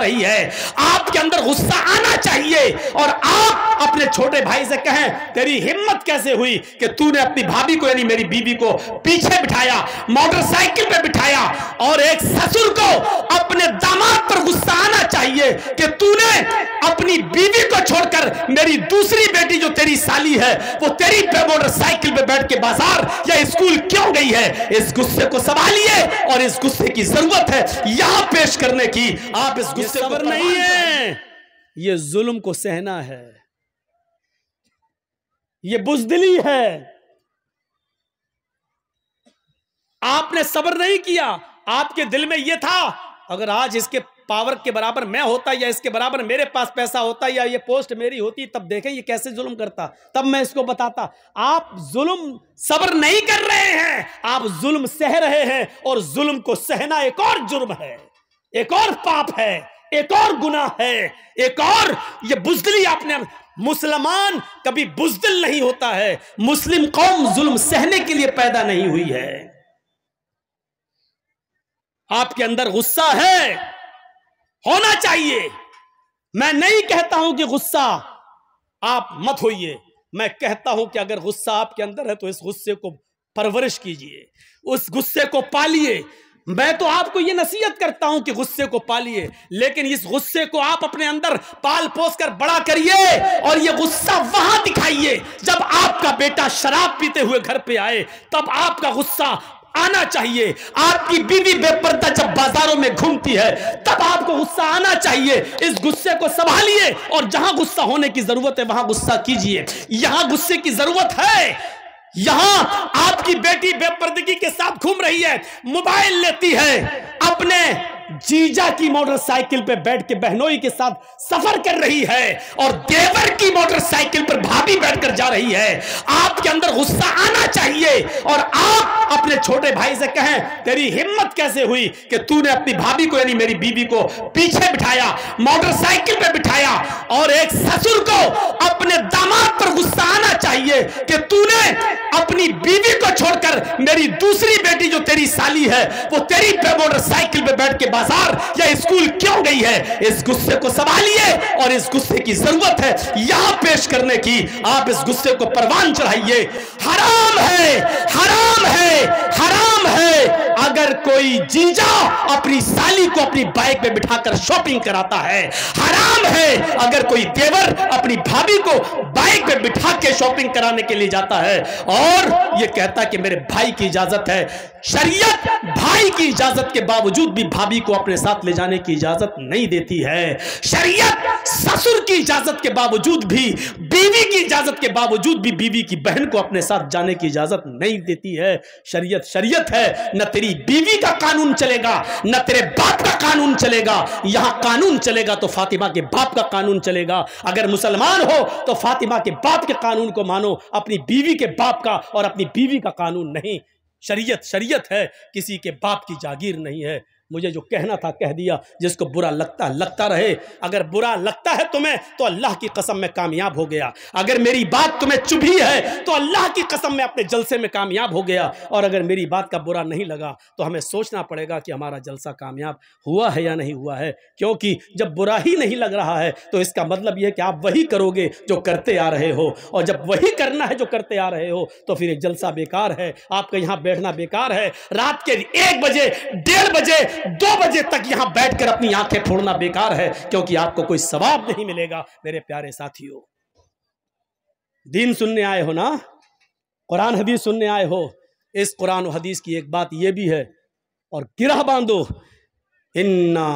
रही है। आपके अंदर गुस्सा आना चाहिए और आप अपने छोटे भाई से कहें, तेरी हिम्मत कैसे हुई कि तूने अपनी भाभी को यानी मेरी बीवी को पीछे बिठाया, मोटरसाइकिल पे बिठाया। और एक ससुर को अपने दामाद पर गुस्सा आना चाहिए कि तूने अपनी बीवी को छोड़कर मेरी दूसरी बेटी जो तेरी साली है वो तेरी पे मोटरसाइकिल पे बैठ के बाजार या स्कूल क्यों गई है। इस गुस्से को संभालिए और इस गुस्से की जरूरत है यहां पेश करने की। आप इस गुस्से को सब्र नहीं है, ये जुल्म को सहना है, ये बुज़दिली है। आपने सब्र नहीं किया, आपके दिल में यह था अगर आज इसके पावर के बराबर मैं होता या इसके बराबर मेरे पास पैसा होता या ये पोस्ट मेरी होती, तब देखें ये कैसे जुल्म करता, तब मैं इसको बताता। आप जुल्म सब्र नहीं कर रहे हैं, आप जुल्म सह रहे हैं और जुल्म को सहना एक और जुर्म है, एक और पाप है, एक और गुनाह है, एक और ये बुज़दिली। आपने मुसलमान कभी बुज़दिल नहीं होता है, मुस्लिम कौम जुल्म सहने के लिए पैदा नहीं हुई है। आपके अंदर गुस्सा है, होना चाहिए। मैं नहीं कहता हूं कि गुस्सा आप मत होइए, मैं कहता हूं कि अगर गुस्सा आपके अंदर है तो इस गुस्से को परवरिश कीजिए, उस गुस्से को पालिए। मैं तो आपको यह नसीहत करता हूं कि गुस्से को पालिए, लेकिन इस गुस्से को आप अपने अंदर पाल पोस कर बड़ा करिए और यह गुस्सा वहां दिखाइए जब आपका बेटा शराब पीते हुए घर पे आए, तब आपका गुस्सा आना चाहिए। आपकी बीवी बेपर्दा जब बाजारों में घूमती है तब आपको गुस्सा आना चाहिए। इस गुस्से को संभालिए और जहां गुस्सा होने की जरूरत है वहां गुस्सा कीजिए। यहां गुस्से की जरूरत है, यहां आपकी बेटी बेपर्दगी के साथ घूम रही है, मोबाइल लेती है, अपने जीजा की मोटरसाइकिल पे बैठ के बहनोई के साथ सफर कर रही है और देवर की मोटरसाइकिल पर भाभी बैठकर जा रही है। आपके अंदर गुस्सा आना चाहिए और आप अपने छोटे भाई से कहें, तेरी हिम्मत कैसे हुई कि तूने अपनी भाभी को यानी मेरी बीवी को पीछे बिठाया, मोटरसाइकिल पे बिठाया। और एक ससुर को अपने दामाद पर गुस्सा आना चाहिए कि तूने अपनी बीवी को छोड़कर मेरी दूसरी बेटी जो तेरी साली है वो तेरी पे मोटरसाइकिल पे बैठ के बाजार या स्कूल क्यों गई है। इस गुस्से को संभालिए और इस गुस्से की जरूरत है यहां पेश करने की। आप इस गुस्से को परवान चढ़ाइए। हराम है, हराम है, हराम है अगर कोई जीजा अपनी साली को अपनी बाइक पे बिठाकर शॉपिंग कराता है। हराम है अगर कोई देवर अपनी भाभी को बाइक पे बिठा के शॉपिंग कराने के लिए जाता है और ये कहता कि मेरे भाई की इजाजत है। शरीयत भाई की इजाजत के बावजूद भी भाभी को अपने साथ ले जाने की इजाजत नहीं देती है। शरीयत ससुर की इजाजत के बावजूद भी, बीवी की इजाजत के बावजूद भी बीवी की बहन को अपने साथ जाने की इजाजत नहीं देती है। शरीयत शरीयत है, न तेरी बीवी का कानून चलेगा न तेरे बाप का कानून चलेगा। यहां कानून चलेगा तो फातिमा के बाप का कानून चलेगा। अगर मुसलमान हो तो फातिमा के बाप के कानून को मानो, अपनी बीवी के बाप का और अपनी बीवी का कानून नहीं। शरीयत शरीयत है, किसी के बाप की जागीर नहीं है। मुझे जो कहना था कह दिया। जिसको बुरा लगता रहे। अगर बुरा लगता है तुम्हें तो अल्लाह की कसम में कामयाब हो गया। अगर मेरी बात तुम्हें चुभी है तो अल्लाह की कसम में अपने जलसे में कामयाब हो गया। और अगर मेरी बात का बुरा नहीं लगा तो हमें सोचना पड़ेगा कि हमारा जलसा कामयाब हुआ है या नहीं हुआ है। क्योंकि जब बुरा ही नहीं लग रहा है तो इसका मतलब यह है कि आप वही करोगे जो करते आ रहे हो, और जब वही करना है जो करते आ रहे हो तो फिर एक जलसा बेकार है। आपका यहाँ बैठना बेकार है। रात के 1 बजे, 1:30 बजे, 2 बजे तक यहां बैठकर अपनी आंखें फोड़ना बेकार है, क्योंकि आपको कोई सवाब नहीं मिलेगा। मेरे प्यारे साथियों, दीन सुनने आए हो ना, कुरान हदीस सुनने आए हो। इस कुरान और हदीस की एक बात यह भी है, और गिरह बांधो, इन्ना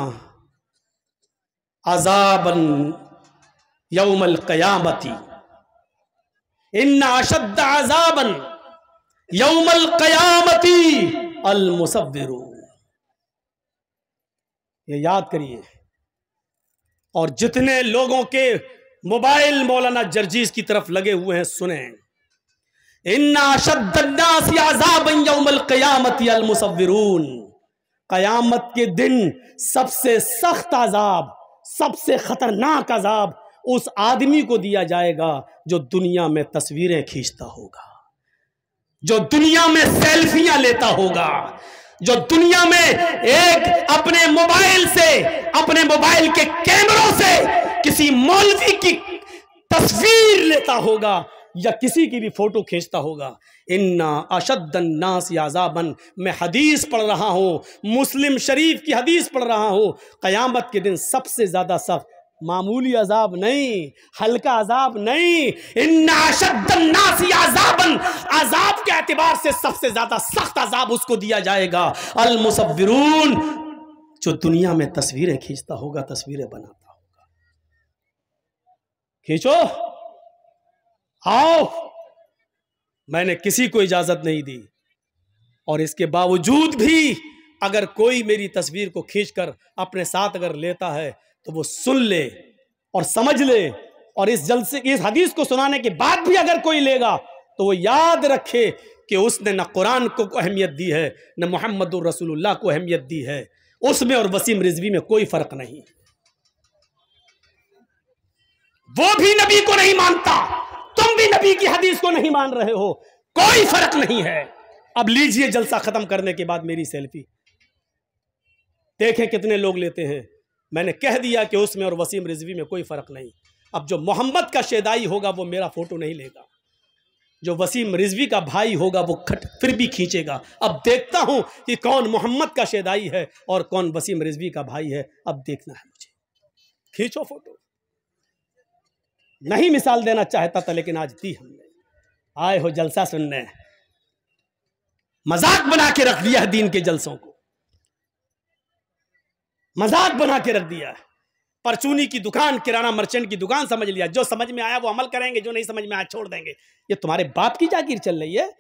अज़ाबन यौमल क़यामती, इन्ना अशद्द अज़ाबन यौमल क़यामती अल मुसव्विरू। ये याद करिए। और जितने लोगों के मोबाइल मौलाना जर्जीस की तरफ लगे हुए हैं सुने, इन्ना अशद्दन्नासि अज़ाबन यौमल क़यामति अल मुसव्विरून। क़यामत के दिन सबसे सख्त अजाब, सबसे खतरनाक अजाब उस आदमी को दिया जाएगा जो दुनिया में तस्वीरें खींचता होगा, जो दुनिया में सेल्फियां लेता होगा, जो दुनिया में एक अपने मोबाइल के कैमरों से किसी मौलवी की तस्वीर लेता होगा या किसी की भी फोटो खींचता होगा, इन्ना अशद्दन नास अज़ाबन, मैं हदीस पढ़ रहा हूँ, मुस्लिम शरीफ की हदीस पढ़ रहा हूँ, क़यामत के दिन सबसे ज़्यादा सख्त, मामूली अजाब नहीं, हल्का अजाब नहीं, इन्ना अशद्दन नास अज़ाबन, अजाब के एतबार से सबसे ज़्यादा सख्त अजाब उसको दिया जाएगा अल मुसव्विरून, जो दुनिया में तस्वीरें खींचता होगा, तस्वीरें बनाता होगा। खींचो, आओ, मैंने किसी को इजाजत नहीं दी, और इसके बावजूद भी अगर कोई मेरी तस्वीर को खींचकर अपने साथ अगर लेता है तो वो सुन ले और समझ ले, और इस हदीस को सुनाने के बाद भी अगर कोई लेगा तो वो याद रखे कि उसने न कुरान को अहमियत दी है, न मुहम्मदुर रसूलुल्लाह को अहमियत दी है। उसमें और वसीम रिजवी में कोई फर्क नहीं, वो भी नबी को नहीं मानता, तुम भी नबी की हदीस को नहीं मान रहे हो, कोई फर्क नहीं है। अब लीजिए जलसा खत्म करने के बाद मेरी सेल्फी देखें कितने लोग लेते हैं। मैंने कह दिया कि उसमें और वसीम रिजवी में कोई फर्क नहीं। अब जो मोहम्मद का शेदाई होगा वो मेरा फोटो नहीं लेगा, जो वसीम रिजवी का भाई होगा वो फिर भी खींचेगा। अब देखता हूं कि कौन मोहम्मद का शेदाई है और कौन वसीम रिजवी का भाई है, अब देखना है मुझे। खींचो फोटो। नहीं मिसाल देना चाहता था लेकिन आज दी हमने। आए हो जलसा सुनने, मजाक बना के रख दिया है दीन के जलसों को, मजाक बना के रख दिया है। परचूनी की दुकान, किराना मर्चेंट की दुकान समझ लिया। जो समझ में आया वो अमल करेंगे, जो नहीं समझ में आया छोड़ देंगे। ये तुम्हारे बाप की जागीर चल रही है।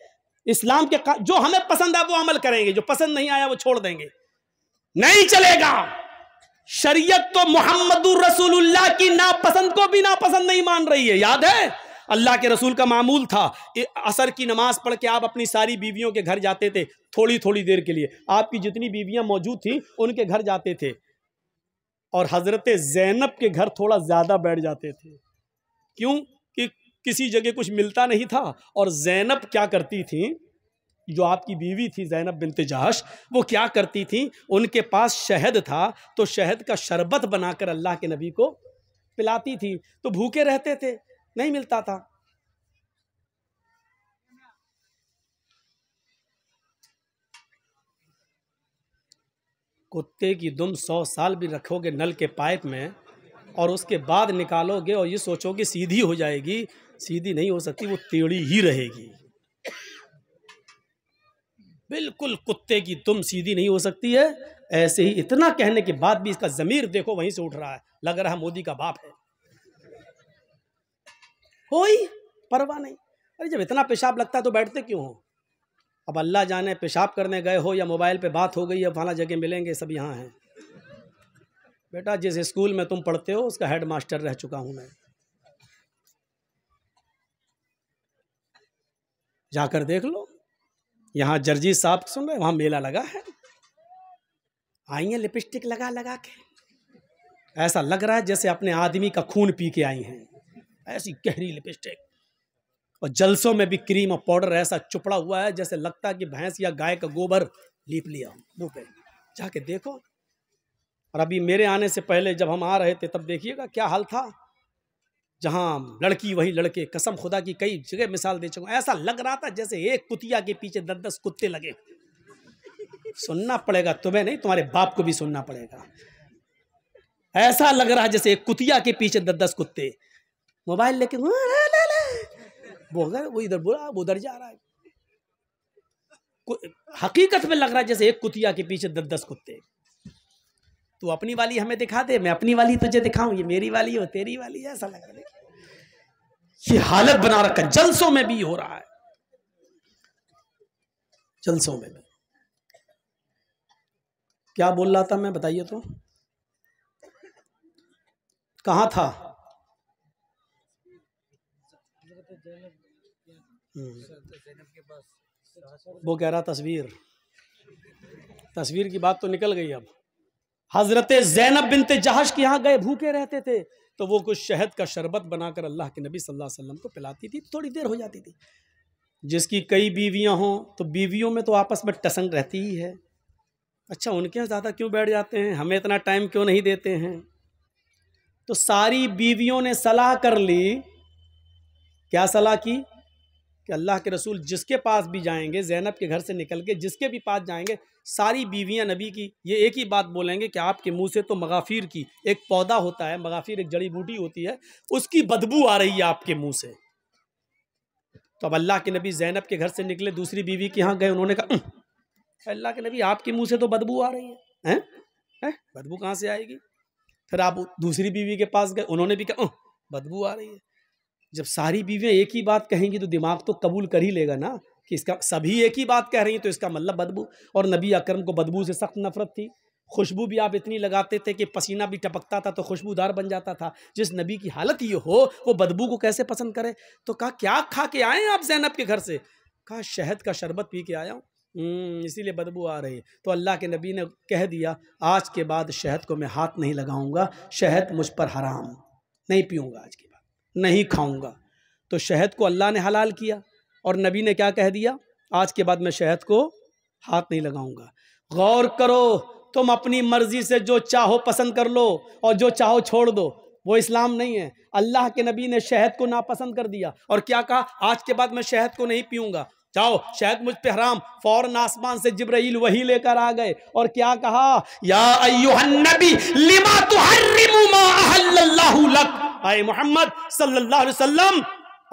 इस्लाम के जो हमें पसंद है वो अमल करेंगे, जो पसंद नहीं आया वो छोड़ देंगे। नहीं चलेगा। शरीयत तो मुहम्मदुर रसूलुल्लाह की नापसंद को भी नापसंद नहीं मान रही है। याद है अल्लाह के रसूल का मामूल था, असर की नमाज पढ़ के आप अपनी सारी बीवियों के घर जाते थे, थोड़ी थोड़ी देर के लिए। आपकी जितनी बीवियां मौजूद थी उनके घर जाते थे, और हजरत ज़ैनब के घर थोड़ा ज्यादा बैठ जाते थे। क्यों? कि किसी जगह कुछ मिलता नहीं था। और ज़ैनब क्या करती थी, जो आपकी बीवी थी ज़ैनब बिन्त जहश, वो क्या करती थी, उनके पास शहद था तो शहद का शरबत बनाकर अल्लाह के नबी को पिलाती थी। तो भूखे रहते थे, नहीं मिलता था। कुत्ते की दुम 100 साल भी रखोगे नल के पाइप में और उसके बाद निकालोगे और ये सोचोगे सीधी हो जाएगी, सीधी नहीं हो सकती, वो टेढ़ी ही रहेगी। बिल्कुल कुत्ते की दुम सीधी नहीं हो सकती है। ऐसे ही इतना कहने के बाद भी इसका ज़मीर देखो वहीं से उठ रहा है, लग रहा है मोदी का बाप है। कोई परवाह नहीं। अरे जब इतना पेशाब लगता है तो बैठते क्यों हो? अब अल्लाह जाने पेशाब करने गए हो या मोबाइल पे बात हो गई है, फला जगह मिलेंगे, सब यहाँ हैं। बेटा जिस स्कूल में तुम पढ़ते हो उसका हेड मास्टर रह चुका हूं मैं, जाकर देख लो। यहाँ जर्जी साहब सुन रहे, वहां मेला लगा है, आई हैं लिपस्टिक लगा लगा के, ऐसा लग रहा है जैसे अपने आदमी का खून पी के आई हैं, ऐसी गहरी लिपस्टिक। और जलसों में भी क्रीम और पाउडर ऐसा चुपड़ा हुआ है जैसे लगता है कि भैंस या गाय का गोबर लीप लिया मुंह पे। जाके देखो। और अभी मेरे आने से पहले जब हम आ रहे थे तब देखिएगा क्या हाल था। जहां लड़की वही लड़के, कसम खुदा की कई जगह मिसाल दे चुका, ऐसा लग रहा था जैसे एक कुतिया के पीछे 10-10 कुत्ते लगे। सुनना पड़ेगा तुम्हें नहीं, तुम्हारे बाप को भी सुनना पड़ेगा। ऐसा लग रहा है जैसे एक कुतिया के पीछे 10-10 कुत्ते। मोबाइल लेके वो इधर बोला, वो उधर जा रहा है। हकीकत में लग रहा है जैसे एक कुतिया के पीछे 10-10 कुत्ते। तू अपनी वाली हमें दिखा दे, मैं अपनी वाली तुझे दिखाऊं, ये मेरी वाली हो तेरी वाली है, ऐसा लग रहा है। ये हालत बना रखा, जलसों में भी हो रहा है, जलसों में भी। क्या बोल रहा था मैं, बताइए तो, कहां था? वो कह रहा तस्वीर की बात तो निकल गई। अब हजरत ज़ैनब बिन्त जहश के यहाँ गए, भूखे रहते थे, तो वो कुछ शहद का शरबत बनाकर अल्लाह के नबी सल्लल्लाहु अलैहि वसल्लम को पिलाती थी, थोड़ी देर हो जाती थी। जिसकी कई बीवियां हों तो बीवियों में तो आपस में टसन रहती ही है, अच्छा उनके यहाँ ज़्यादा क्यों बैठ जाते हैं, हमें इतना टाइम क्यों नहीं देते हैं? तो सारी बीवियों ने सलाह कर ली। क्या सलाह की कि अल्लाह के रसूल जिसके पास भी जाएंगे, ज़ैनब के घर से निकल के जिसके भी पास जाएंगे, सारी बीवियां नबी की ये एक ही बात बोलेंगे कि आपके मुंह से तो मगाफिर की एक पौधा होता है, मगाफिर एक जड़ी बूटी होती है, उसकी बदबू आ रही है आपके मुंह से। तो अब अल्लाह के नबी ज़ैनब के घर से निकले, दूसरी बीवी के यहाँ गए, उन्होंने कहा अल्लाह के नबी आपके मुंह से तो बदबू आ रही है, हैं? बदबू कहाँ से आएगी? फिर आप दूसरी बीवी के पास गए, उन्होंने भी कहा बदबू आ रही है। जब सारी बीवियां एक ही बात कहेंगी तो दिमाग तो कबूल कर ही लेगा ना कि इसका सभी एक ही बात कह रही हैं, तो इसका मतलब बदबू। और नबी अकरम को बदबू से सख्त नफरत थी। खुशबू भी आप इतनी लगाते थे कि पसीना भी टपकता था तो खुशबूदार बन जाता था। जिस नबी की हालत ये हो वो बदबू को कैसे पसंद करे? तो कहा क्या खा के आए आप ज़ैनब के घर से? कहा शहद का शरबत पी के आया हूँ, इसीलिए बदबू आ रही है। तो अल्लाह के नबी ने कह दिया आज के बाद शहद को मैं हाथ नहीं लगाऊंगा, शहद मुझ पर हराम, नहीं पीऊँगा, आज के बाद नहीं खाऊंगा। तो शहद को अल्लाह ने हलाल किया और नबी ने क्या कह दिया, आज के बाद मैं शहद को हाथ नहीं लगाऊंगा। गौर करो, तुम अपनी मर्जी से जो चाहो पसंद कर लो और जो चाहो छोड़ दो, वो इस्लाम नहीं है। अल्लाह के नबी ने शहद को नापसंद कर दिया और क्या कहा, आज के बाद मैं शहद को नहीं पीऊंगा, जाओ शहद मुझ पे हराम। फौरन आसमान से जिब्राइल वही लेकर आ गए और क्या कहा, या अय्युहन नबी लिमा तुहर्रिमु मा अहल्लल्लाहु लक। आए मोहम्मद सल्लल्लाहु अलैहि वसल्लम,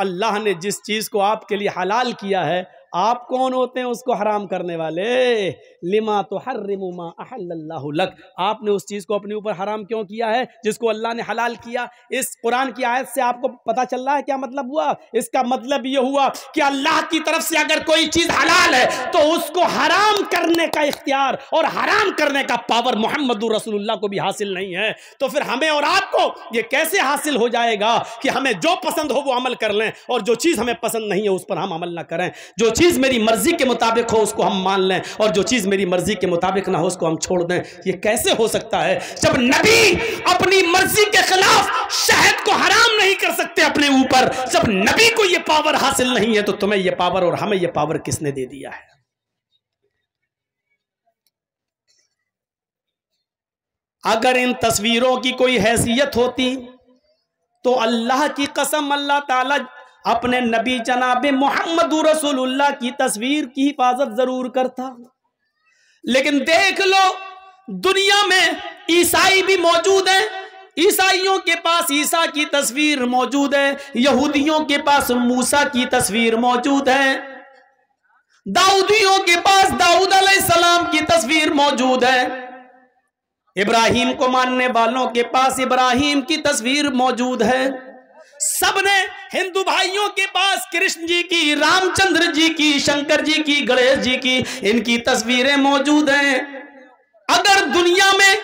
अल्लाह ने जिस चीज को आपके लिए हलाल किया है, आप कौन होते हैं उसको हराम करने वाले? लिमा तुहर्रिमु मा अहल्लल्लाहु लक, आपने उस चीज को अपने ऊपर हराम क्यों किया है जिसको अल्लाह ने हलाल किया? इस कुरान की आयत से आपको पता चल रहा है क्या मतलब हुआ? इसका मतलब ये हुआ कि अल्लाह की तरफ से अगर कोई चीज हलाल है तो उसको हराम करने का इख्तियार और हराम करने का पावर मोहम्मदुर रसूलुल्लाह को भी हासिल नहीं है। तो फिर हमें और आपको ये कैसे हासिल हो जाएगा कि हमें जो पसंद हो वो अमल कर लें और जो चीज हमें पसंद नहीं है उस पर हम अमल ना करें? जो चीज मेरी मर्जी के मुताबिक हो उसको हम मान लें और जो चीज मेरी मर्जी के मुताबिक ना हो उसको हम छोड़ दें। ये कैसे हो सकता है जब नबी अपनी मर्जी के खिलाफ शहद को हराम नहीं कर सकते अपने ऊपर? जब नबी को ये पावर हासिल नहीं है तो तुम्हें ये पावर और हमें ये पावर किसने दे दिया है? अगर इन तस्वीरों की कोई हैसियत होती तो अल्लाह की कसम अल्लाह ताला अपने नबी जनाबे मोहम्मदुर रसूलुल्लाह की तस्वीर की हिफाजत जरूर करता। लेकिन देख लो दुनिया में ईसाई भी मौजूद हैं, ईसाइयों के पास ईसा की तस्वीर मौजूद है, यहूदियों के पास मूसा की तस्वीर मौजूद है, दाऊदियों के पास दाऊद अलैहिस्सलाम की तस्वीर मौजूद है, इब्राहिम को मानने वालों के पास इब्राहिम की तस्वीर मौजूद है। सबने हिंदू भाइयों के पास कृष्ण जी की, रामचंद्र जी की, शंकर जी की, गणेश जी की, इनकी तस्वीरें मौजूद हैं। अगर दुनिया में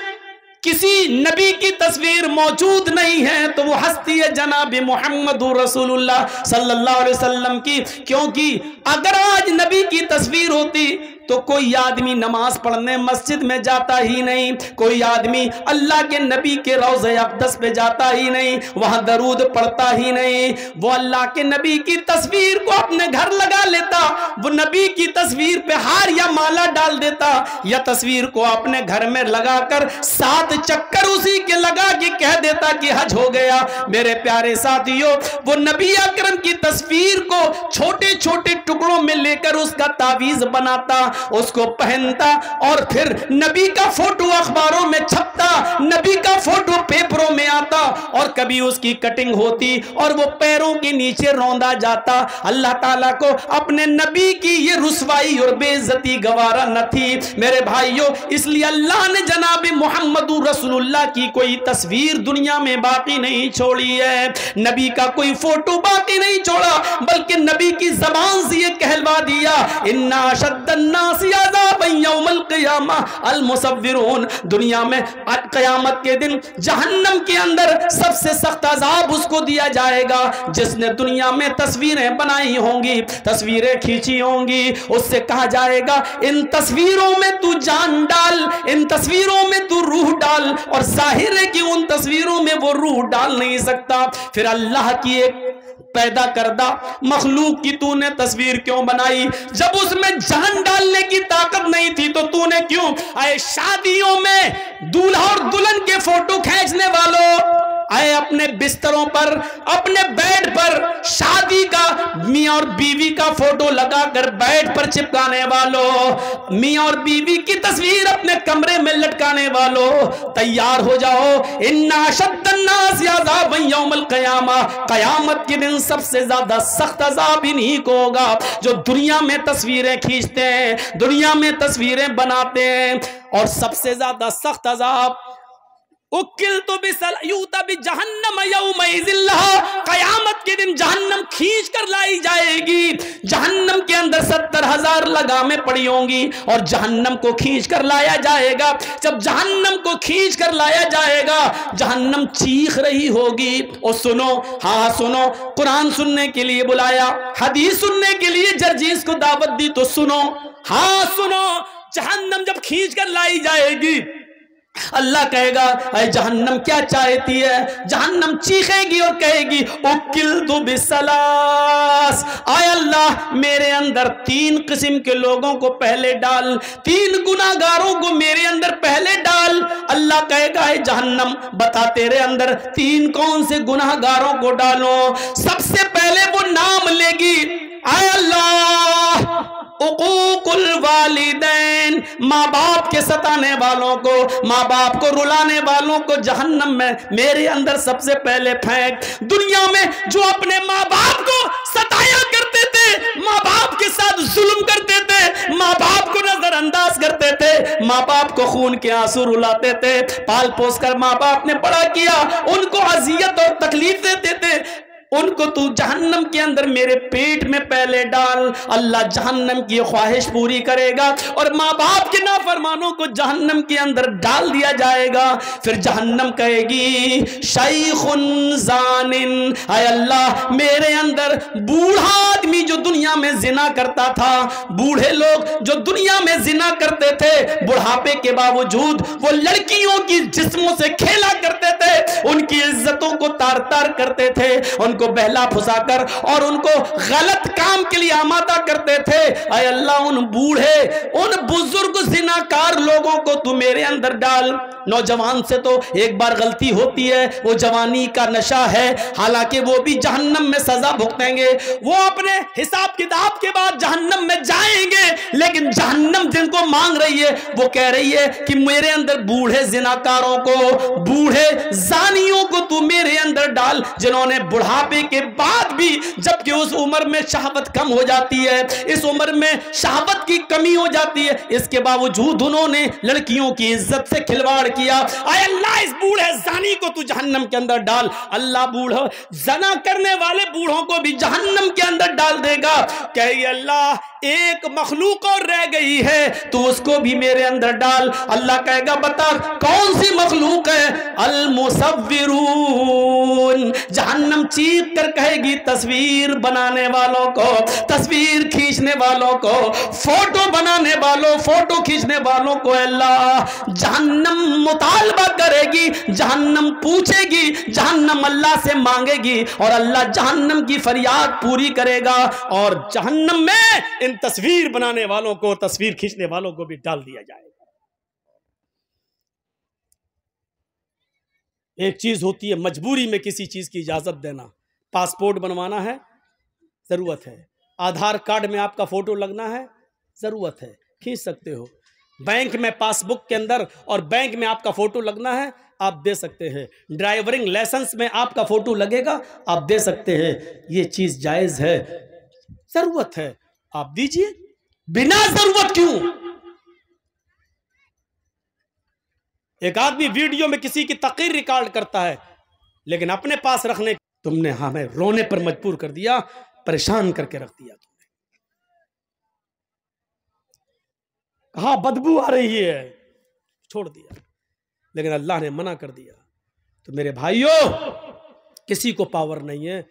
किसी नबी की तस्वीर मौजूद नहीं है तो वो हस्ती है जनाब मोहम्मदुर रसूलुल्लाह सल्लल्लाहु अलैहि वसल्लम की। क्योंकि अगर आज नबी की तस्वीर होती तो कोई आदमी नमाज पढ़ने मस्जिद में जाता ही नहीं, कोई आदमी अल्लाह के नबी के रोज़े अक़दस पे जाता ही नहीं, वहां दरूद पढ़ता ही नहीं। वो अल्लाह के नबी की तस्वीर को अपने घर लगा लेता, वो नबी की तस्वीर पे हार या माला डाल देता, या तस्वीर को अपने घर में लगाकर 7 चक्कर उसी के लगा के कह देता कि हज हो गया। मेरे प्यारे साथियों, वो नबी अकरम की तस्वीर को छोटे छोटे टुकड़ों में लेकर उसका तावीज बनाता, उसको पहनता और फिर नबी का फोटो अखबारों में छपता, नबी का फोटो पेपरों में आता और कभी उसकी कटिंग होती और वो पैरों के नीचे रौंदा जाता। अल्लाह ताला को अपने नबी की ये रुसवाई और बेइज्जती गवारा न थी मेरे भाइयों, इसलिए अल्लाह ने जनाब मोहम्मदुर रसूलुल्लाह की कोई तस्वीर दुनिया में बाकी नहीं छोड़ी है, नबी का कोई फोटो बाकी नहीं छोड़ा, बल्कि नबी की जबान से ये कहलवा दिया, इन्ना अशद्दन्नास अज़ाबन यौमल क़ियामा अल मुसव्विरून। दुनिया में क़यामत के दिन जहन्नम के अंदर सबसे सख्त अजाब उसको दिया जाएगा जिसने दुनिया में तस्वीरें बनाई होंगी, तस्वीरें खींची होंगी। उससे कहा जाएगा इन तस्वीरों में तू जान डाल, इन तस्वीरों में तू रूह डाल, और जाहिर है कि उन तस्वीरों में वो रूह डाल नहीं सकता। फिर अल्लाह की एक पैदा करदा मखलूक की तूने तस्वीर क्यों बनाई? जब उसमें जान डालने की ताकत नहीं थी तो तूने क्यों? आए शादियों में दूल्हा और दुल्हन के फोटो खींचने वालों, आए अपने बिस्तरों पर, अपने बेड पर शादी का मियां और बीवी का फोटो लगाकर बेड पर चिपकाने वालों, मियां और बीवी की तस्वीर अपने कमरे में लटकाने वालों, तैयार हो जाओ। इन्ना शद्दन्नास अज़ाबन यौमल क़यामा, कयामत के दिन सबसे ज्यादा सख्त अज़ाब इन्हीं को होगा जो दुनिया में तस्वीरें खींचते हैं, दुनिया में तस्वीरें बनाते हैं। और सबसे ज्यादा सख्त अज़ाब उकिल तो यूता भी जहन्नम यौमइज़िल्लाह, कयामत के दिन जहन्नम खींच कर लाई जाएगी। जहन्नम के अंदर 70,000 लगामें पड़ी होंगी और जहन्नम को खींच कर लाया जाएगा। जब जहन्नम को खींच कर लाया जाएगा, जहन्नम चीख रही होगी। और सुनो, हाँ सुनो, कुरान सुनने के लिए बुलाया, हदीस सुनने के लिए जर्जीस को दावत दी तो सुनो, हाँ सुनो, जहन्नम जब खींच कर लाई जाएगी, अल्लाह कहेगा अरे जहन्नम क्या चाहती है? जहन्नम चीखेगी और कहेगी उकिल तु बिसलास, आय अल्लाह मेरे अंदर 3 किस्म के लोगों को पहले डाल, 3 गुनाहगारों को मेरे अंदर पहले डाल। अल्लाह कहेगा है जहन्नम बता तेरे अंदर 3 कौन से गुनाहगारों को डालो? सबसे पहले वो नाम लेगी, आय अल्लाह उकूकुल वालिदैन, माँ बाप के सताने वालों को, माँ बाप को रुलाने वालों को जहन्नम में मेरे अंदर सबसे पहले फेंक। दुनिया में जो अपने माँ बाप को सताया करते थे, माँ बाप के साथ जुल्म करते थे, माँ बाप को नजरअंदाज करते थे, माँ बाप को खून के आंसू रुलाते थे, पाल पोस कर माँ बाप ने बड़ा किया, उनको अजियत और तकलीफ देते थे, उनको तू जहन्नम के अंदर मेरे पेट में पहले डाल। अल्लाह जहन्नम की ख्वाहिश पूरी करेगा और माँ बाप के नाफरमानों को जहन्नम के अंदर डाल दिया जाएगा। फिर जहन्नम कहेगी शैखुन जानिन, हाय अल्लाह मेरे अंदर बूढ़ा आदमी जो दुनिया में जिना करता था, बूढ़े लोग जो दुनिया में जिना करते थे, बुढ़ापे के बावजूद वो लड़कियों की जिस्मों से खेला करते थे, उनकी इज्जतों को तार तार करते थे, उनको बहला फुसाकर और उनको गलत काम के लिए आमादा करते थे। ऐ अल्लाह उन बूढ़े, उन बुजुर्ग जिनाकार लोगों को तू मेरे अंदर डाल। नौजवान से तो एक बार गलती होती है, वो जवानी का नशा है, हालांकि वो भी जहन्नम में सजा भुगतेंगे, वो अपने हिसाब किताब के बाद जहन्नम में जाएंगे, लेकिन जहन्नम जिनको मांग रही है वो कह रही है कि मेरे अंदर बूढ़े जिनाकारों को, बूढ़े जानियों को तू मेरे अंदर डाल, जिन्होंने बुढ़ापे के बाद भी, जबकि उस उम्र में शहावत कम हो जाती है, इस उम्र में शहावत की कमी हो जाती है, इसके बावजूद उन्होंने लड़कियों की इज्जत से खिलवाड़ किया। आय अल्लाह इस बूढ़े जानी को तू जहन्नम के अंदर डाल। अल्लाह बूढ़ा जना करने वाले बूढ़ों को भी जहन्नम के अंदर डाल देगा। कहे अल्लाह एक मखलूक और रह गई है, तू उसको भी मेरे अंदर डाल। अल्लाह कहेगा बता कौन सी मखलूक है? अल मुसव्विरून, जहन्नम चीख कर कहेगी तस्वीर बनाने वालों को, तस्वीर खींचने वालों को, फोटो बनाने वालों, फोटो खींचने वालों को अल्लाह जहन्नम मुतालबा करेगी, जहन्नम पूछेगी, जहन्नम अल्लाह से मांगेगी और अल्लाह जहन्नम की फरियाद पूरी करेगा और जहन्नम में इन तस्वीर बनाने वालों को, तस्वीर खींचने वालों को भी डाल दिया जाएगा। एक चीज होती है मजबूरी में किसी चीज की इजाजत देना, पासपोर्ट बनवाना है जरूरत है, आधार कार्ड में आपका फोटो लगना है जरूरत है, खींच सकते हो, बैंक में पासबुक के अंदर और बैंक में आपका फोटो लगना है आप दे सकते हैं, ड्राइविंग लाइसेंस में आपका फोटो लगेगा आप दे सकते हैं, ये चीज जायज है, जरूरत है आप दीजिए, बिना जरूरत क्यों? एक आदमी वीडियो में किसी की तकरीर रिकॉर्ड करता है, लेकिन अपने पास रखने, तुमने हमें रोने पर मजबूर कर दिया, परेशान करके रख दिया, तुमने कहा बदबू आ रही है, छोड़ दिया, लेकिन अल्लाह ने मना कर दिया। तो मेरे भाइयों, किसी को पावर नहीं है,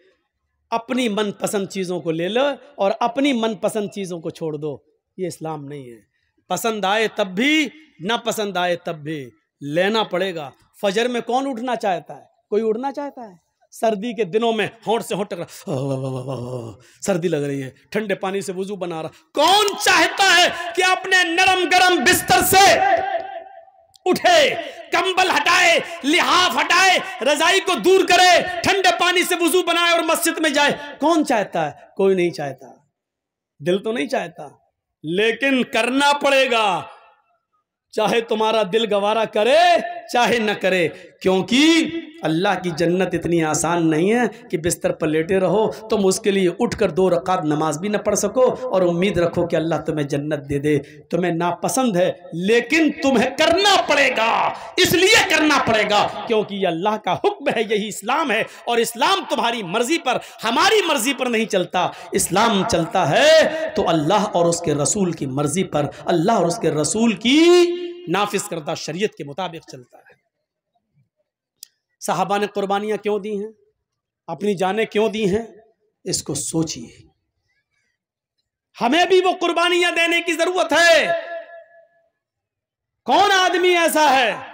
अपनी मनपसंद चीजों को ले लो और अपनी मनपसंद चीजों को छोड़ दो, ये इस्लाम नहीं है। पसंद आए तब भी, ना पसंद आए तब भी लेना पड़ेगा। फजर में कौन उठना चाहता है? कोई उठना चाहता है? सर्दी के दिनों में होंठ से होंठ टकरा, सर्दी लग रही है, ठंडे पानी से वुजू बना रहा। कौन चाहता है कि अपने नरम गरम बिस्तर से उठे, कंबल हटाए, लिहाफ हटाए, रजाई को दूर करे, ठंडे पानी से वुजू बनाए और मस्जिद में जाए? कौन चाहता है? कोई नहीं चाहता, दिल तो नहीं चाहता, लेकिन करना पड़ेगा, चाहे तुम्हारा दिल गवारा करे चाहे न करे, क्योंकि अल्लाह की जन्नत इतनी आसान नहीं है कि बिस्तर पर लेटे रहो, तुम उसके लिए उठकर 2 रकात नमाज भी न पढ़ सको और उम्मीद रखो कि अल्लाह तुम्हें जन्नत दे दे। तुम्हें नापसंद है, लेकिन तुम्हें करना पड़ेगा, इसलिए करना पड़ेगा क्योंकि ये अल्लाह का हुक्म है, यही इस्लाम है। और इस्लाम तुम्हारी मर्जी पर, हमारी मर्जी पर नहीं चलता। इस्लाम चलता है तो अल्लाह और उसके रसूल की मर्जी पर, अल्लाह और उसके रसूल की नाफिज करदा शरीयत के मुताबिक चलता है। सहाबा ने कुर्बानियां क्यों दी हैं, अपनी जानें क्यों दी हैं, इसको सोचिए। हमें भी वो कुर्बानियां देने की जरूरत है। कौन आदमी ऐसा है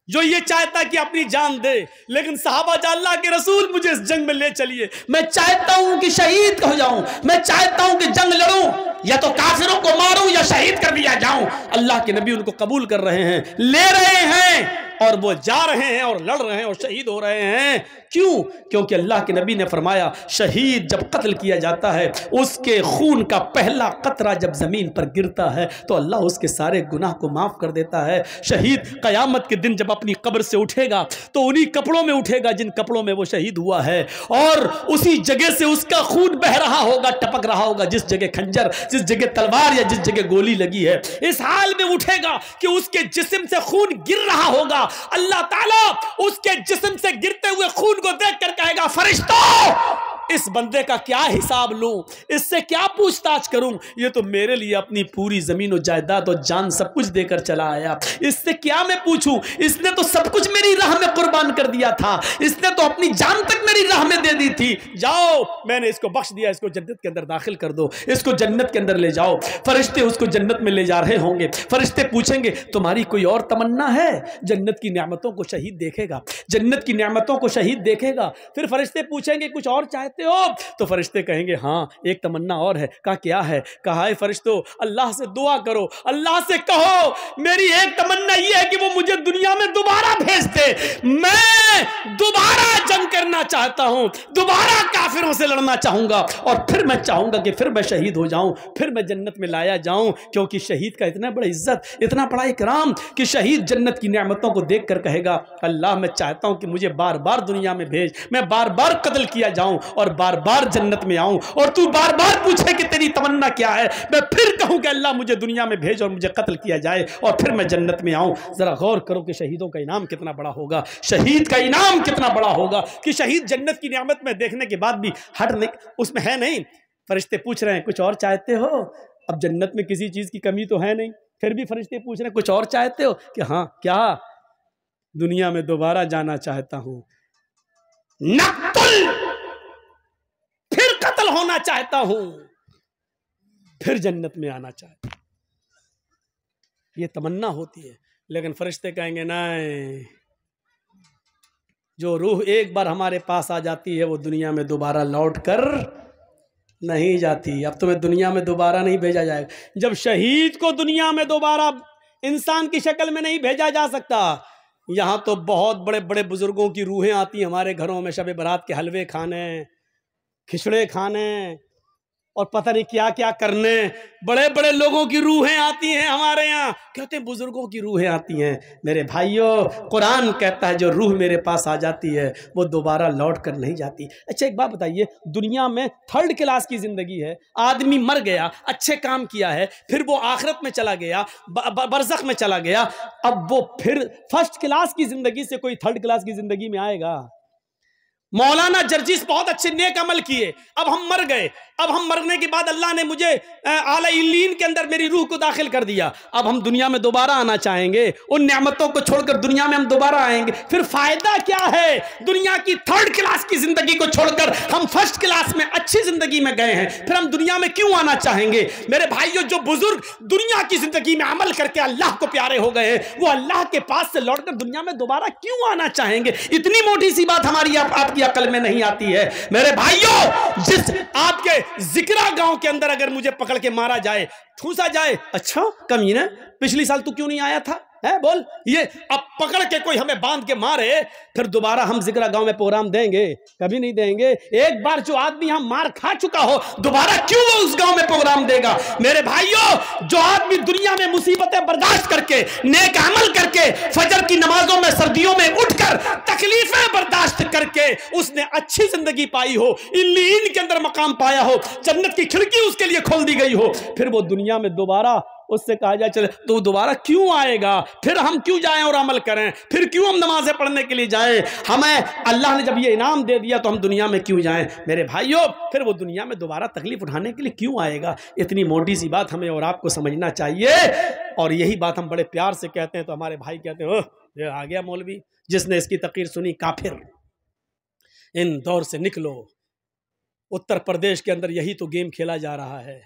जो ये चाहता कि अपनी जान दे? लेकिन सहाबा, अल्लाह के रसूल मुझे इस जंग में ले चलिए, मैं चाहता हूं कि शहीद हो जाऊं, मैं चाहता हूं कि जंग लड़ूं, या तो काफिरों को मारूं या शहीद कर दिया जाऊं। अल्लाह के नबी उनको कबूल कर रहे हैं, ले रहे हैं, और वो जा रहे हैं और लड़ रहे हैं और शहीद हो रहे हैं। क्यों? क्योंकि अल्लाह के नबी ने फरमाया, शहीद जब कत्ल किया जाता है, उसके खून का पहला कतरा जब जमीन पर गिरता है तो अल्लाह उसके सारे गुनाह को माफ कर देता है। शहीद कयामत के दिन जब अपनी कब्र से उठेगा तो उन्हीं कपड़ों में उठेगा जिन कपड़ों में वो शहीद हुआ है, और उसी जगह से उसका खून बह रहा होगा, टपक रहा होगा, जिस जगह खंजर, जिस जगह तलवार या जिस जगह गोली लगी है। इस हाल में उठेगा कि उसके जिस्म से खून गिर रहा होगा। अल्लाह ताला उसके जिस्म से गिरते हुए खून को देखकर कहेगा, फरिश्तों, इस बंदे का क्या हिसाब लूं, इससे क्या पूछताछ करूं? ये तो मेरे लिए अपनी पूरी जमीन और जायदाद और जान सब कुछ देकर चला आया, इससे क्या मैं पूछूं? इसने तो सब कुछ मेरी राह में कुर्बान कर दिया था, इसने तो अपनी जान तक मेरी राह में दे दी थी। जाओ, मैंने इसको बख्श दिया, इसको जन्नत के अंदर दाखिल कर दो, इसको जन्नत के अंदर ले जाओ। फरिश्ते उसको जन्नत में ले जा रहे होंगे। फरिश्ते पूछेंगे, तुम्हारी कोई और तमन्ना है? जन्नत की नेमतों को शहीद देखेगा, जन्नत की नेमतों को शहीद देखेगा। फिर फरिश्ते पूछेंगे, कुछ और चाहते हो? तो फरिश्ते कहेंगे, हाँ, एक तमन्ना और है। कहा, क्या है? कहा, है फरिश्तों, अल्लाह से दुआ करो, अल्लाह से कहो, मेरी एक तमन्ना यह है कि वो मुझे दुनिया में दोबारा भेज दे, मैं दोबारा जंग करना चाहता हूं, दोबारा काफिरों से लड़ना चाहूंगा, और फिर मैं चाहूंगा कि फिर मैं शहीद हो जाऊं, फिर मैं जन्नत में लाया जाऊं। क्योंकि शहीद का इतना बड़ा इज्जत, इतना बड़ा इकराम कि शहीद जन्नत की नेमतों को देखकर कहेगा, अल्लाह, मैं चाहता हूं कि मुझे बार बार दुनिया में भेज, मैं बार बार कत्ल किया जाऊं और बार बार जन्नत में आऊं, और तू बार बार पूछे कि तेरी तमन्ना क्या है, मैं फिर कहूं कि अल्लाह मुझे दुनिया में भेज और मुझे कत्ल किया जाए और फिर मैं जन्नत में आऊं। जरा गौर करो कि शहीदों का इनाम कितना बड़ा होगा, शहीद का इनाम कितना बड़ा होगा कि शहीद जन्नत की नियामत में देखने के बाद भी हट नहीं, उसमें है नहीं। फरिश्ते पूछ रहे हैं, कुछ और चाहते हो? अब जन्नत में किसी चीज की कमी तो है नहीं, फिर भी फरिश्ते पूछ रहे हैं, कुछ और चाहते हो? कि हाँ, क्या? दुनिया में दोबारा जाना चाहता हूं, नक्तुल, फिर कत्ल होना चाहता हूं, फिर जन्नत में आना चाहता हूं। ये तमन्ना होती है। लेकिन फरिश्ते कहेंगे, नहीं, जो रूह एक बार हमारे पास आ जाती है वो दुनिया में दोबारा लौट कर नहीं जाती। अब तुम्हें दुनिया में दोबारा नहीं भेजा जाएगा। जब शहीद को दुनिया में दोबारा इंसान की शक्ल में नहीं भेजा जा सकता, यहाँ तो बहुत बड़े बड़े बुजुर्गों की रूहें आती हैं हमारे घरों में, शब बारात के हलवे खाने, खिचड़े खाने और पता नहीं क्या क्या करने। बड़े बड़े लोगों की रूहें आती हैं हमारे यहाँ, कहते हैं बुजुर्गों की रूहें आती हैं। मेरे भाइयों, कुरान कहता है जो रूह मेरे पास आ जाती है वो दोबारा लौट कर नहीं जाती। अच्छा, एक बात बताइए, दुनिया में 3rd क्लास की जिंदगी है, आदमी मर गया, अच्छे काम किया है, फिर वो आखिरत में चला गया, बरज़ख में चला गया, अब वो फिर 1st क्लास की जिंदगी से कोई 3rd क्लास की जिंदगी में आएगा? मौलाना जर्जिस बहुत अच्छे नेक अमल किए, अब हम मर गए, अब हम मरने के बाद अल्लाह ने मुझे आला इल्लीन के अंदर मेरी रूह को दाखिल कर दिया, अब हम दुनिया में दोबारा आना चाहेंगे, उन नेमतों को छोड़कर दुनिया में हम दोबारा आएंगे, फिर फायदा क्या है? दुनिया की 3rd क्लास की जिंदगी को छोड़कर हम 1st क्लास में अच्छी जिंदगी में गए हैं, फिर हम दुनिया में क्यों आना चाहेंगे? मेरे भाइयों, जो बुजुर्ग दुनिया की जिंदगी में अमल करके अल्लाह को प्यारे हो गए हैं, वो अल्लाह के पास से लौटकर दुनिया में दोबारा क्यों आना चाहेंगे? इतनी मोटी सी बात हमारी आपकी अकल में नहीं आती है। मेरे भाइयों, जिस आपके जिक्रा गांव के अंदर अगर मुझे पकड़ के मारा जाए, ठूसा जाए, अच्छा कमीना पिछली साल तू क्यों नहीं आया था, है बोल, ये अब पकड़ के कोई हमें बांध के मारे, फिर दोबारा हम जिक्रा गांव में प्रोग्राम देंगे? कभी नहीं देंगे। एक बार जो आदमी हम मार खा चुका हो, दोबारा क्यों वो उस गांव में प्रोग्राम देगा? मेरे भाइयों, जो आदमी दुनिया में मुसीबतें बर्दाश्त करके, नेक अमल करके, फजर की नमाजों में सर्दियों में उठकर तकलीफें बर्दाश्त करके उसने अच्छी जिंदगी पाई हो, इल्लीन के अंदर मकाम पाया हो, जन्नत की खिड़की उसके लिए खोल दी गई हो, फिर वो दुनिया में दोबारा उससे कहा जाए चले तो दोबारा क्यों आएगा? फिर हम क्यों जाएं और अमल करें? फिर क्यों हम नमाजें पढ़ने के लिए जाएं? हमें अल्लाह ने जब ये इनाम दे दिया तो हम दुनिया में क्यों जाएं? मेरे भाइयों, फिर वो दुनिया में दोबारा तकलीफ उठाने के लिए क्यों आएगा? इतनी मोटी सी बात हमें और आपको समझना चाहिए। और यही बात हम बड़े प्यार से कहते हैं तो हमारे भाई कहते हैं, ओह ये आ गया मौलवी, जिसने इसकी तकरीर सुनी काफिर, इन दौर से निकलो। उत्तर प्रदेश के अंदर यही तो गेम खेला जा रहा है,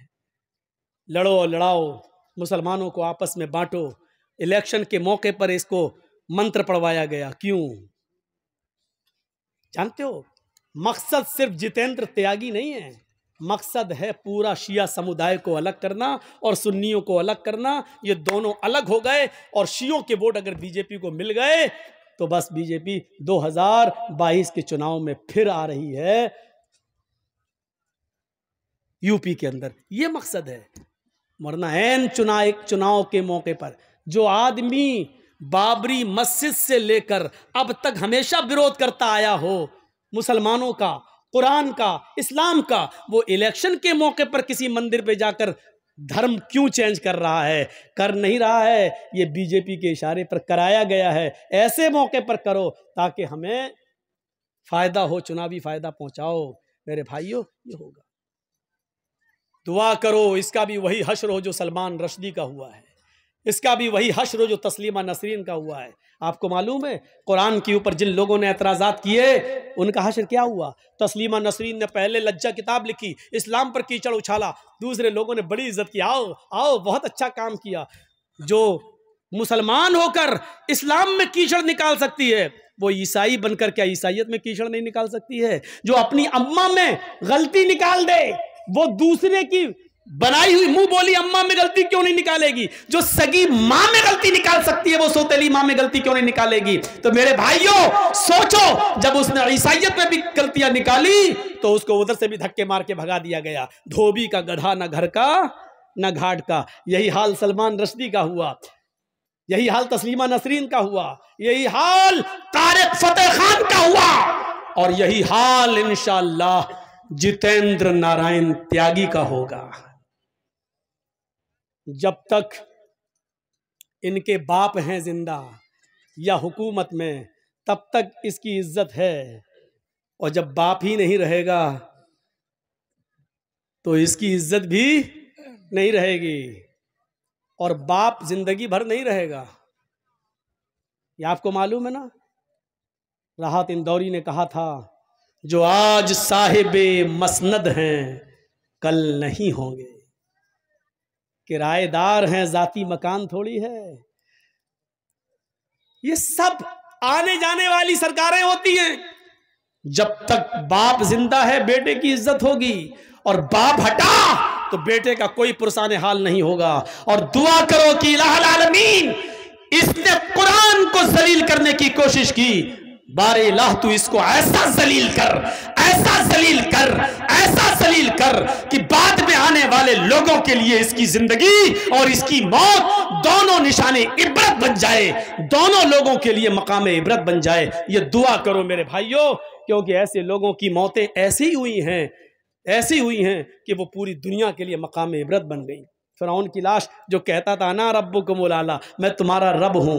लड़ो और लड़ाओ, मुसलमानों को आपस में बांटो। इलेक्शन के मौके पर इसको मंत्र पढ़वाया गया, क्यों जानते हो? मकसद सिर्फ जितेंद्र त्यागी नहीं है, मकसद है पूरा शिया समुदाय को अलग करना और सुन्नियों को अलग करना। ये दोनों अलग हो गए और शियों के वोट अगर बीजेपी को मिल गए तो बस बीजेपी 2022 के चुनाव में फिर आ रही है यूपी के अंदर। ये मकसद है। वरना ऐन चुनाव के मौके पर जो आदमी बाबरी मस्जिद से लेकर अब तक हमेशा विरोध करता आया हो मुसलमानों का, कुरान का, इस्लाम का, वो इलेक्शन के मौके पर किसी मंदिर पे जाकर धर्म क्यों चेंज कर रहा है? कर नहीं रहा है, ये बीजेपी के इशारे पर कराया गया है। ऐसे मौके पर करो ताकि हमें फायदा हो, चुनावी फायदा पहुंचाओ। मेरे भाइयों, ये होगा। दुआ करो इसका भी वही हश्र हो जो सलमान रश्दी का हुआ है, इसका भी वही हश्र हो जो तस्लीमा नसरीन का हुआ है। आपको मालूम है कुरान के ऊपर जिन लोगों ने एतराज़ात किए उनका हश्र क्या हुआ? तस्लीमा नसरीन ने पहले लज्जा किताब लिखी, इस्लाम पर कीचड़ उछाला, दूसरे लोगों ने बड़ी इज्जत की, आओ आओ बहुत अच्छा काम किया। जो मुसलमान होकर इस्लाम में कीचड़ निकाल सकती है वो ईसाई बनकर क्या ईसाइयत में कीचड़ नहीं निकाल सकती है? जो अपनी अम्मा में गलती निकाल दे वो दूसरे की बनाई हुई मुंह बोली अम्मा में गलती क्यों नहीं निकालेगी? जो सगी मां में गलती निकाल सकती है वो सौतेली मां में गलती क्यों नहीं निकालेगी? तो मेरे भाइयों सोचो, जब उसने ईसाइयत में भी गलतियां निकाली तो उसको उधर से भी धक्के मार के भगा दिया गया। धोबी का गधा न घर का न घाट का। यही हाल सलमान रश्दी का हुआ, यही हाल तस्लीमा नसरीन का हुआ, यही हाल तारिक फतेह खान का हुआ और यही हाल इंशाअल्लाह जितेंद्र नारायण त्यागी का होगा। जब तक इनके बाप हैं जिंदा या हुकूमत में तब तक इसकी इज्जत है, और जब बाप ही नहीं रहेगा तो इसकी इज्जत भी नहीं रहेगी, और बाप जिंदगी भर नहीं रहेगा। ये आपको मालूम है ना? राहत इंदौरी ने कहा था, जो आज साहिबे मसनद हैं कल नहीं होंगे, किराएदार हैं जाती मकान थोड़ी है। ये सब आने जाने वाली सरकारें होती हैं। जब तक बाप जिंदा है बेटे की इज्जत होगी, और बाप हटा तो बेटे का कोई पुरसाने हाल नहीं होगा। और दुआ करो कि इलाहुल आलमीन, इसने कुरान को जलील करने की कोशिश की, बारे इलाह तू इसको ऐसा जलील कर, ऐसा जलील कर, ऐसा जलील कर कि बाद में आने वाले लोगों के लिए इसकी जिंदगी और इसकी मौत दोनों निशाने इबरत बन जाए, दोनों लोगों के लिए मकाम इबरत बन जाए। ये दुआ करो मेरे भाइयों, क्योंकि ऐसे लोगों की मौतें ऐसी हुई हैं, ऐसी हुई हैं कि वो पूरी दुनिया के लिए मकाम इबरत बन गई। फिरौन की लाश जो कहता था ना रब्बुकुमुल आला, मैं तुम्हारा रब हूं,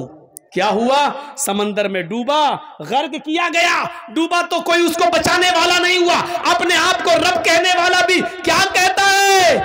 क्या हुआ? समंदर में डूबा, गर्क किया गया। डूबा तो कोई उसको बचाने वाला नहीं हुआ। अपने आप को रब कहने वाला भी क्या कहता है?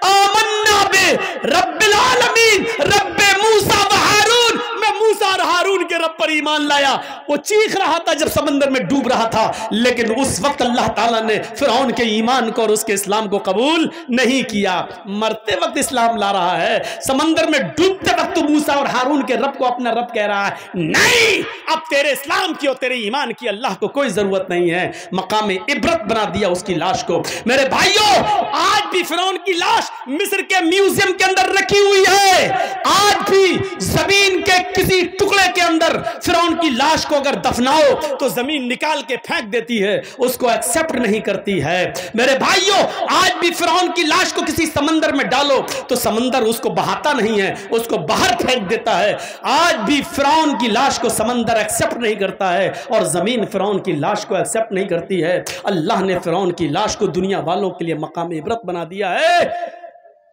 आमन्ना बे रब्बिल आलमीन, रब्बे मूसा व हारून। मैं मूसा और हारून के के रब पर ईमान लाया। वो चीख रहा था जब समंदर में डूब रहा था, लेकिन उस वक्त अल्लाह ताला ने फिरौन के ईमान को और उसके इस्लाम को कबूल नहीं किया। मरते वक्त इस्लाम ला रहा है, समंदर में डूबते वक्त मूसा और हारून के रब को अपना रब कह रहा है, नहीं, अब तेरे इस्लाम की और तेरे ईमान की अल्लाह को कोई जरूरत नहीं है। मकाम इबरत बना दिया उसकी लाश को। मेरे भाइयों, आज भी फिरौन की लाश मिस्र के म्यूजियम के अंदर रखी हुई है। आज भी जमीन के किसी टुकड़े के अंदर फिरौन की लाश को अगर दफनाओ तो जमीन निकाल के फेंक देती है, उसको एक्सेप्ट नहीं करती है। मेरे भाइयों, आज भी फिरौन की लाश को किसी समंदर में डालो तो समंदर उसको बहाता नहीं है, उसको बाहर फेंक देता है। आज भी फिरौन की लाश को समंदर एक्सेप्ट नहीं करता है और जमीन फिरौन की लाश को एक्सेप्ट नहीं करती है। अल्लाह ने फिरौन की लाश को दुनिया वालों के लिए मकाम इबरत बना दिया है।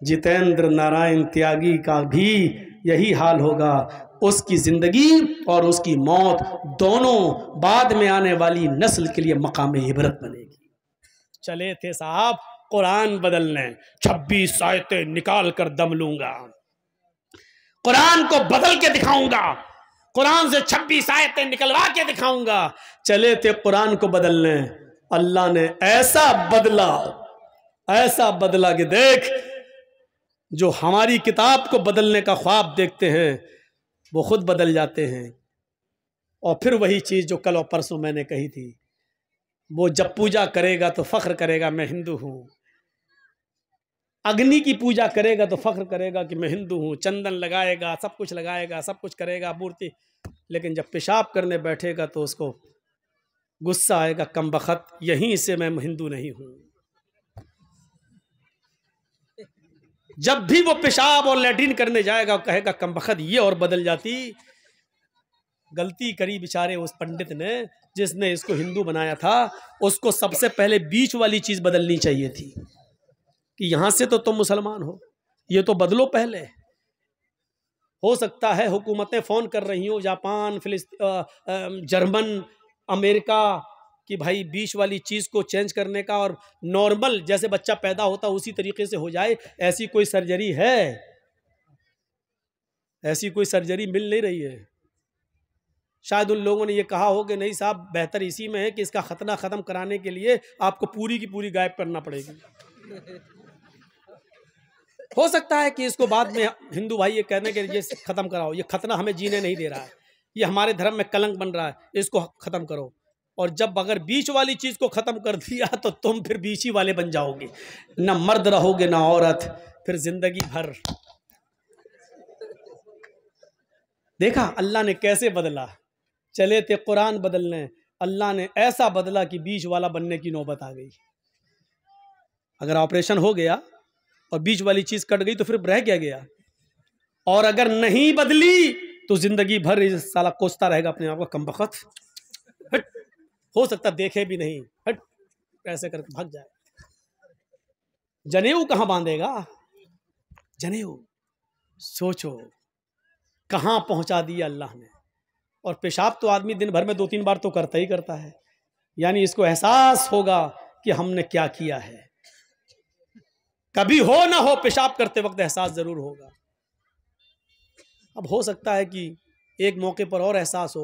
जितेंद्र नारायण त्यागी का भी यही हाल होगा। उसकी जिंदगी और उसकी मौत दोनों बाद में आने वाली नस्ल के लिए मकाम इबरत बनेगी। चले थे साहब कुरान बदलने, 26 आयतें निकाल कर दम लूंगा, कुरान को बदल के दिखाऊंगा, कुरान से 26 आयतें निकलवा के दिखाऊंगा। चले थे कुरान को बदलने, अल्लाह ने ऐसा बदला कि देख, जो हमारी किताब को बदलने का ख्वाब देखते हैं वो खुद बदल जाते हैं। और फिर वही चीज़ जो कल और परसों मैंने कही थी, वो जब पूजा करेगा तो फख्र करेगा मैं हिंदू हूँ, अग्नि की पूजा करेगा तो फख्र करेगा कि मैं हिंदू हूँ, चंदन लगाएगा, सब कुछ लगाएगा, सब कुछ करेगा मूर्ति, लेकिन जब पेशाब करने बैठेगा तो उसको गुस्सा आएगा, कमबख्त, यहीं से मैं हिंदू नहीं हूँ। जब भी वो पेशाब और लैट्रिन करने जाएगा कहेगा कमबख्त, ये और बदल जाती। गलती करी बेचारे उस पंडित ने जिसने इसको हिंदू बनाया था। उसको सबसे पहले बीच वाली चीज बदलनी चाहिए थी कि यहां से तो तुम मुसलमान हो, ये तो बदलो पहले। हो सकता है हुकूमतें फोन कर रही हो, जापान, जर्मन, अमेरिका, कि भाई बीच वाली चीज को चेंज करने का और नॉर्मल जैसे बच्चा पैदा होता उसी तरीके से हो जाए, ऐसी कोई सर्जरी है? ऐसी कोई सर्जरी मिल नहीं रही है। शायद उन लोगों ने ये कहा हो कि नहीं साहब, बेहतर इसी में है कि इसका खतना खत्म कराने के लिए आपको पूरी की पूरी गायब करना पड़ेगी। हो सकता है कि इसको बाद में हिंदू भाई ये कहने के लिए खत्म कराओ, ये खतना हमें जीने नहीं दे रहा है, ये हमारे धर्म में कलंक बन रहा है, इसको खत्म करो। और जब अगर बीच वाली चीज को खत्म कर दिया तो तुम फिर बीच ही वाले बन जाओगे, ना मर्द रहोगे ना औरत, फिर जिंदगी भर। देखा अल्लाह ने कैसे बदला। चले थे कुरान बदलने, अल्लाह ने ऐसा बदला कि बीच वाला बनने की नौबत आ गई। अगर ऑपरेशन हो गया और बीच वाली चीज कट गई तो फिर रह क्या गया। और अगर नहीं बदली तो जिंदगी भर साला कोसता रहेगा अपने आप को, कमबख्त, हट, हो सकता देखे भी नहीं, हट, ऐसे करके भाग जाए। जनेऊ कहां बांधेगा? जनेऊ सोचो कहां पहुंचा दिया अल्लाह ने। और पेशाब तो आदमी दिन भर में 2-3 बार तो करता ही करता है, यानी इसको एहसास होगा कि हमने क्या किया है। कभी हो ना हो पेशाब करते वक्त एहसास जरूर होगा। अब हो सकता है कि एक मौके पर और एहसास हो,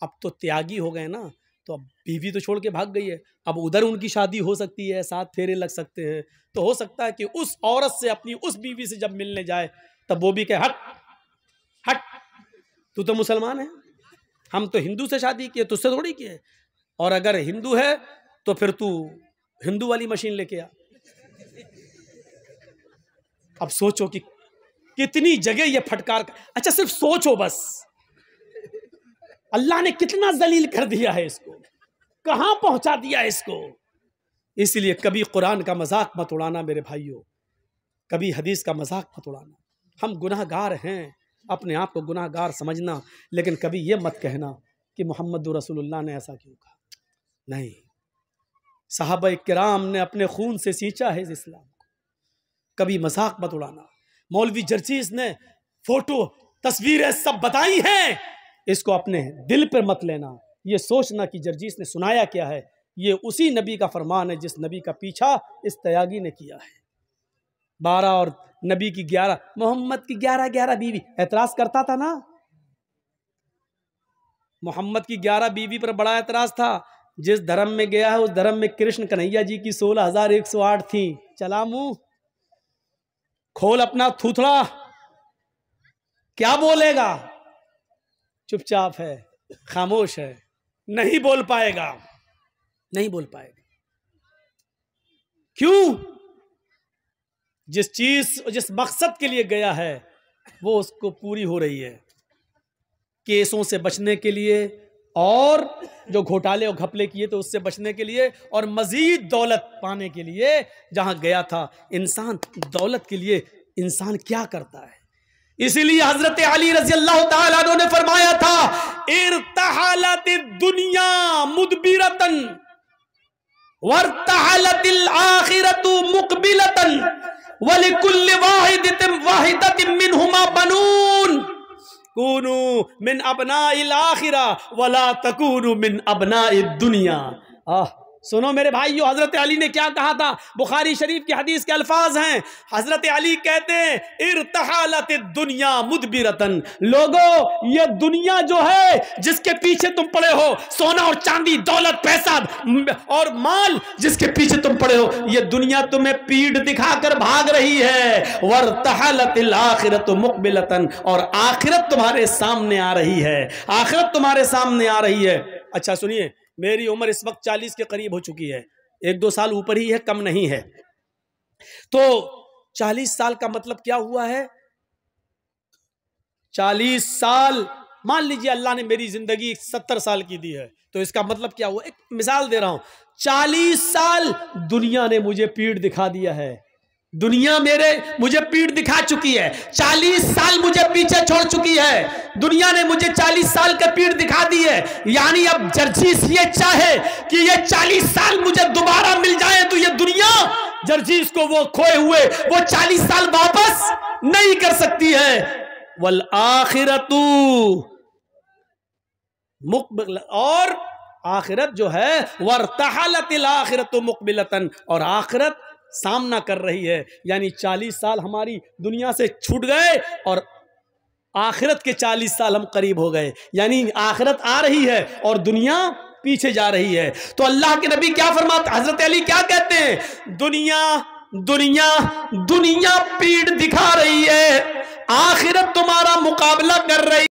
अब तो त्यागी हो गए ना, तो अब बीवी तो छोड़ के भाग गई है, अब उधर उनकी शादी हो सकती है, 7 फेरे लग सकते हैं, तो हो सकता है कि उस औरत से अपनी उस बीवी से जब मिलने जाए तब वो भी कहे हट हट, तू तो मुसलमान है, हम तो हिंदू से शादी किए, तुझसे थोड़ी किए, और अगर हिंदू है तो फिर तू हिंदू वाली मशीन लेके आ। अब सोचो कि कितनी जगह ये फटकार, अच्छा सिर्फ सोचो बस, अल्लाह ने कितना जलील कर दिया है इसको, कहां पहुंचा दिया इसको। इसलिए कभी कुरान का मजाक मत उड़ाना मेरे भाइयों, कभी हदीस का मजाक मत उड़ाना। हम गुनाहगार हैं, अपने आप को गुनाहगार समझना, लेकिन कभी ये मत कहना कि मोहम्मद रसूलुल्लाह ने ऐसा क्यों कहा। नहीं, सहाबा किराम ने अपने खून से सींचा है इस इस्लाम को, कभी मजाक मत उड़ाना। मौलवी जर्जीस ने फोटो तस्वीरें सब बताई हैं, इसको अपने दिल पर मत लेना। ये सोचना कि जर्जीस ने सुनाया क्या है, ये उसी नबी का फरमान है जिस नबी का पीछा इस त्यागी ने किया है। 12 और नबी की 11, मोहम्मद की 11 बीवी, एतराज करता था ना, मोहम्मद की 11 बीवी पर बड़ा एतराज था। जिस धर्म में गया है उस धर्म में कृष्ण कन्हैया जी की 16,108 थी। चला मुंह, खोल अपना थूथड़ा, क्या बोलेगा? चुपचाप है, खामोश है, नहीं बोल पाएगा, नहीं बोल पाएगा। क्यों? जिस मकसद के लिए गया है वो उसको पूरी हो रही है। केसों से बचने के लिए, और जो घोटाले और घपले किए तो उससे बचने के लिए, और मजीद दौलत पाने के लिए जहां गया था। इंसान दौलत के लिए इंसान क्या करता है? इसीलिए हजरत अली रज़ी अल्लाह तआला अन्हु ने फरमाया था, इर्तहलतिद दुनिया मुदबिरतन वर्तहलतिल आखिरतु मुकबिलतन वलिकुल्लि वाहिदतिन मिनहुमा बनून कूनू मिन अबनाइल आखिरा वला तकूनू मिन अबनाइद दुनिया। सुनो मेरे भाइयों, हजरत अली ने क्या कहा था? बुखारी शरीफ की हदीस के अल्फाज हैं। हजरत अली कहते हैं, इर्तहालतिद दुनिया मुदबिरतन, लोगों ये दुनिया जो है जिसके पीछे तुम पड़े हो, सोना और चांदी, दौलत, पैसा और माल जिसके पीछे तुम पड़े हो, ये दुनिया तुम्हें पीठ दिखाकर भाग रही है। वर्तहलतिल आखिरतु मुकबिलतन, और आखिरत तुम्हारे सामने आ रही है, आखिरत तुम्हारे सामने आ रही है। अच्छा सुनिए, मेरी उम्र इस वक्त 40 के करीब हो चुकी है, 1-2 साल ऊपर ही है, कम नहीं है। तो 40 साल का मतलब क्या हुआ है? 40 साल, मान लीजिए अल्लाह ने मेरी जिंदगी 70 साल की दी है, तो इसका मतलब क्या हुआ? एक मिसाल दे रहा हूं, 40 साल दुनिया ने मुझे पीठ दिखा दिया है, दुनिया मुझे पीठ दिखा चुकी है। 40 साल मुझे पीछे छोड़ चुकी है, दुनिया ने मुझे 40 साल का पीठ दिखा दी है। यानी अब जर्जीस ये चाहे कि ये 40 साल मुझे दोबारा मिल जाए तो ये दुनिया जर्जीस को वो खोए हुए वो 40 साल वापस नहीं कर सकती है। वल आखिरतु मुकबिल, और आखिरत जो है वर्तहलतिल आखिरतु मुकबिलतन, और आखिरत सामना कर रही है। यानी 40 साल हमारी दुनिया से छूट गए और आखिरत के 40 साल हम करीब हो गए। यानी आखिरत आ रही है और दुनिया पीछे जा रही है। तो अल्लाह के नबी क्या फरमाते, हजरत अली क्या कहते हैं? दुनिया दुनिया दुनिया पीठ दिखा रही है, आखिरत तुम्हारा मुकाबला कर रही